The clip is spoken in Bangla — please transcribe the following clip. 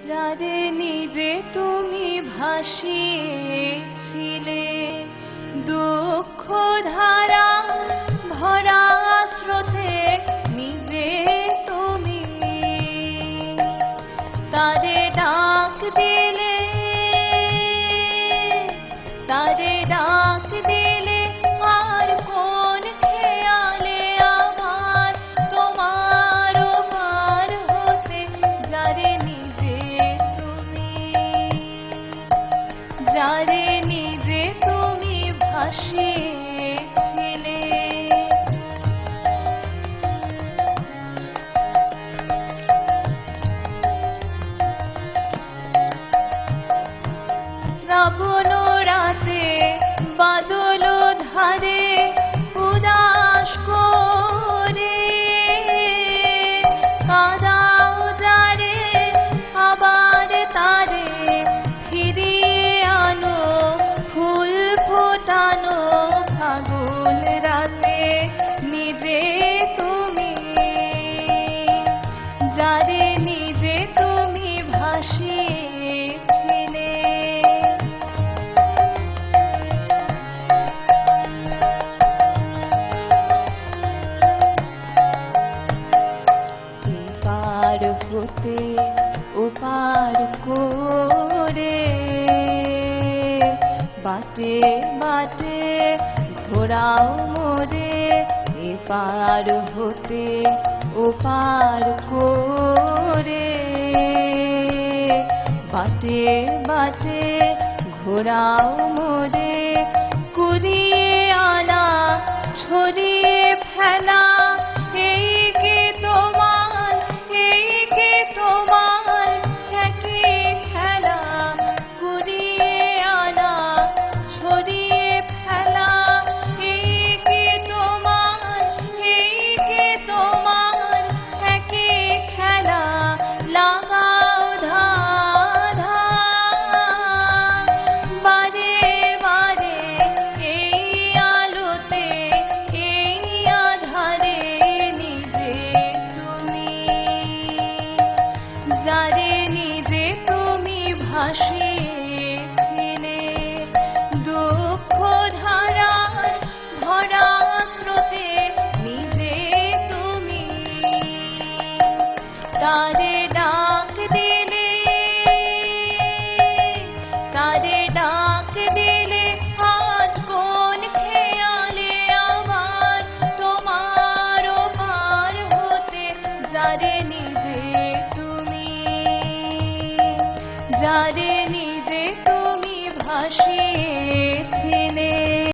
যারে নিজে তুমি ভাসিয়েছিলে দুঃখ ধারা ভরা স্রোতে নিজে তুমি তারে ডাক দিলে আর কোন খেয়ালে আমার তোমার পার হতে যারে নিজে তুমি ভাসিয়েছিলে শ্রাবণ রাতে বাদল ধারে উদাস করে কাঁদাও যারে আবার তারে ফিরিয়ে আনো ফুল ফোটানো ফাগুন রাতে নিজে তুমি যারে নিজে তুমি ভাসিয়েছিলে এপার হতে ওপার করে বাটে বাটে ঘোরাও মোরে এপার হতে ওপার করে বাটে বাটে ঘোরাও মোরে কুড়িয়ে আনা ছড়িয়ে ফেলা এই কি তোমার একই খেলা কুড়িয়ে আনা ছড়িয়ে ফেলা এই কি তোমার একই খেলা লাগাও ধাঁধা বারে বারে এই আলোতে এই আধারে নিজে তুমি যারে নিজে তুমি ভাসিয়েছিলে দুঃখ ধারার ভরা স্রোতে নিজে তুমি তারে ডাক দিলে আজ কোন খেয়ালে আমার তোমার পার হতে যারে নিজে তুমি ভাসিয়ে